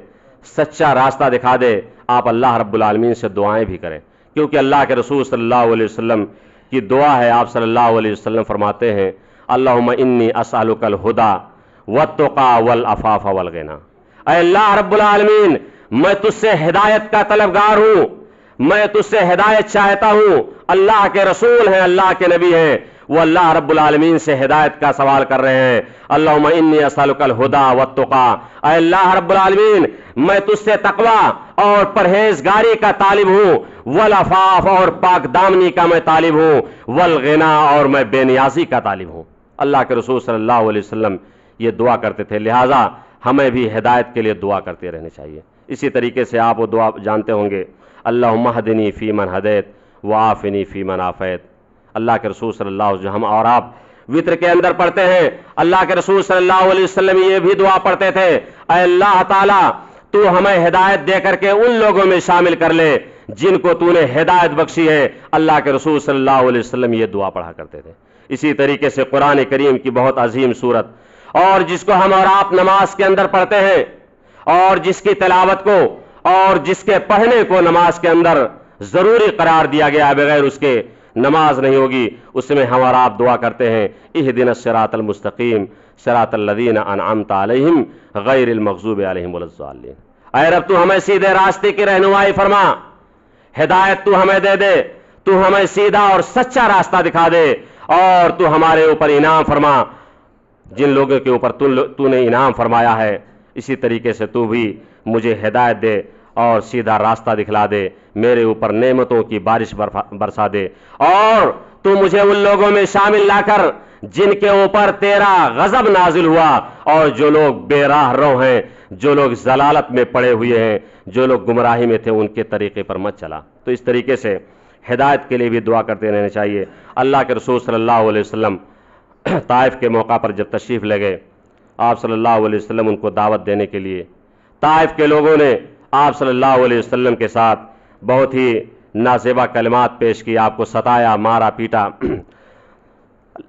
سچا راستہ دکھا دے. آپ اللہ رب العالمین سے دعائیں بھی کریں کیونکہ اللہ کے رسول صلی اللہ علیہ وسلم کی دعا ہے. آپ صلی اللہ علیہ وسلم فرماتے ہیں اللہم انی اسألک الہدی والتقی والعفاف والغنی. اے اللہ رب العالمین میں تجھ سے ہدایت کا طلبگار ہوں, میں تجھ سے ہدایت چاہتا ہوں. اللہ کے رسول ہیں, اللہ کے نبی ہیں, وہ اللہ رب العالمین سے ہدایت کا سوال کر رہے ہیں. اللہم انی اسألک الہدی والتقی. اے اللہ رب العالمین میں تجھ سے تقوی اور پرہیزگاری کا طالب ہوں, والعفاف اور پاک دامنی کا میں طالب ہوں, والغنی اور میں بے نیازی کا طالب ہوں. اللہ کے رسول صلی اللہ علیہ وسلم یہ دعا کرتے تھے, لہٰذا ہمیں بھی ہدایت کے لیے دعا کرتے رہنے چاہیے. اسی طریقے سے آپ وہ دعا جانتے ہوں گے, اللہم اہدنی فی من ہدیت وعافنی فی من عافیت. اللہ کے رسول صلی اللہ علیہ وسلم, ہم اور آپ وطر کے اندر پڑھتے ہیں, اللہ کے رسول صلی اللہ علیہ وسلم یہ بھی دعا پڑھتے تھے, اے اللہ تعالیٰ تو ہمیں ہدایت دے کر کے ان لوگوں میں شامل کر لے جن کو تو نے ہدایت بخشی ہے. اللہ کے رسول صلی اللہ علیہ وسلم یہ دعا پڑھا کرتے تھے. اسی طریقے سے قرآن کریم کی بہت عظیم سورت, اور جس کو ہم اور آپ نماز کے اندر پڑھتے ہیں, اور جس کی تلاوت کو اور جس کے پڑھنے کو نماز کے اندر ضروری قرار دیا گیا, بغیر اس کے نماز نہیں ہوگی, اس میں ہم اور آپ دعا کرتے ہیں اہدنا الصراط المستقیم صراط الذین انعمت علیہم غیر المغضوب علیہم ولا الضالین. اے رب تو ہمیں سیدھے راستے کی رہنمائی فرما, ہدایت تو ہمیں دے دے, تو ہمیں سیدھا اور سچا راستہ دکھا دے, اور تو ہمارے اوپر انعام فرما جن لوگوں کے اوپر تو نے انعام فرمایا ہے. اسی طریقے سے تو بھی مجھے ہدایت دے اور سیدھا راستہ دکھلا دے, میرے اوپر نعمتوں کی بارش برسا دے, اور تو مجھے ان لوگوں میں شامل لا کر جن کے اوپر تیرا غضب نازل ہوا, اور جو لوگ بے راہ رو ہیں, جو لوگ ضلالت میں پڑے ہوئے ہیں, جو لوگ گمراہی میں تھے, ان کے طریقے پر مت چلا. تو اس طریقے سے ہدایت کے لیے بھی دعا کرتے رہنے چاہیے. اللہ کے رسول صلی اللہ علیہ وسلم طائف کے موقع پر جب تشریف لے گئے, آپ صلی اللہ علیہ وسلم ان کو دعوت دینے کے لیے, طائف کے لوگوں نے آپ صلی اللہ علیہ وسلم کے ساتھ بہت ہی نازیبا کلمات پیش کی, آپ کو ستایا, مارا, پیٹا.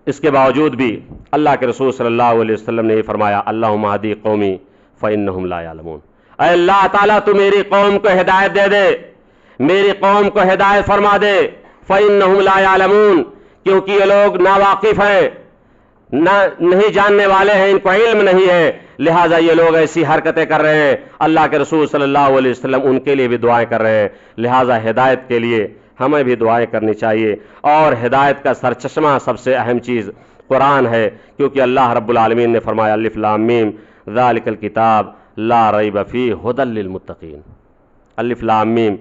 اس کے باوجود بھی اللہ کے رسول صلی اللہ علیہ وسلم نے یہ فرمایا اللہم اہدی قومی فإنہم لا یعلمون. اے اللہ تعالیٰ تو میری قوم کو ہدایت دے دے, میری قوم کو ہدایت فرما دے, فإنہم لا یعلمون, کیونکہ یہ لوگ ناواقف ہیں, نہیں جاننے والے ہیں, ان کو علم نہیں ہے, لہٰذا یہ لوگ ایسی حرکتیں کر رہے ہیں. اللہ کے رسول صلی اللہ علیہ وسلم ان کے لیے بھی دعائیں کر رہے ہیں, لہٰذا ہدایت کے لیے ہمیں بھی دعائیں کرنی چاہیے. اور ہدایت کا سرچشمہ سب سے اہم چیز قرآن ہے, کیونکہ اللہ رب العالمین نے فرمایا الف لام میم ذالک الکتاب لا ریب فیہ ھدی للمتقین. الف لام میم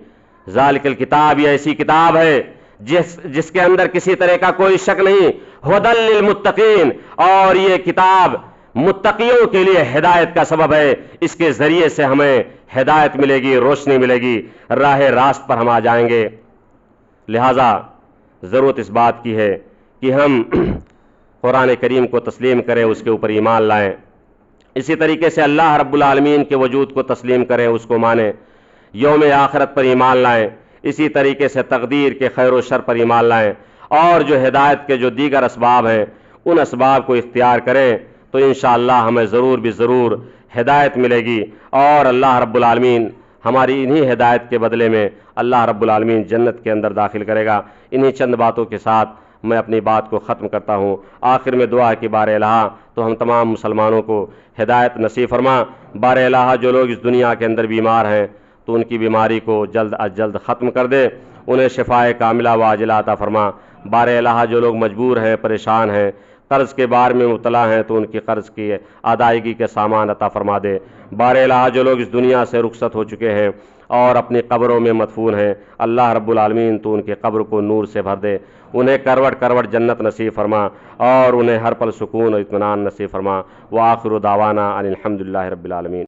ذالک الکتاب, یہ ایسی کتاب ہے جس کے اندر کسی طرح کا کوئی شک نہیں, ھدی للمتقین, اور یہ کتاب متقیوں کے لیے ہدایت کا سبب ہے. اس کے ذریعے سے ہمیں ہدایت ملے گی, روشنی ملے گی, راہ راست پر ہم آ جائیں گے. لہٰذا ضرورت اس بات کی ہے کہ ہم قرآن کریم کو تسلیم کریں, اس کے اوپر ایمان لائیں. اسی طریقے سے اللہ رب العالمین کے وجود کو تسلیم کریں, اس کو مانیں, یوم آخرت پر ایمان لائیں. اسی طریقے سے تقدیر کے خیر و شر پر ایمان لائیں, اور جو ہدایت کے جو دیگر اسباب ہیں ان اسباب کو اختیار کریں, تو انشاءاللہ ہمیں ضرور بھی ضرور ہدایت ملے گی. اور اللہ رب العالمین ہماری انہی ہدایت کے بدلے میں اللہ رب العالمین جنت کے اندر داخل کرے گا. انہی چند باتوں کے ساتھ میں اپنی بات کو ختم کرتا ہوں. آخر میں دعا کی بار الہ تو ہم تمام مسلمانوں کو ہدایت نصیب فرما. بار الہ جو لوگ اس دنیا کے اندر بیمار ہیں تو ان کی بیماری کو جلد از جلد ختم کر دے, انہیں شفائے کاملہ و عاجلہ عطا فرما. بار الہ جو لوگ مجبور ہیں, پریشان ہیں, قرض کے بار میں مبتلا ہیں, تو ان کی قرض کی ادائیگی کے سامان عطا فرما دے. بار الہ جو لوگ اس دنیا سے رخصت ہو چکے ہیں اور اپنی قبروں میں مدفون ہیں, اللہ رب العالمین تو ان کی قبر کو نور سے بھر دے, انہیں کروٹ کروٹ جنت نصیب فرما, اور انہیں ہر پل سکون و اطمینان نصیب فرما. وآخر دعوانا ان الحمد للہ رب العالمین.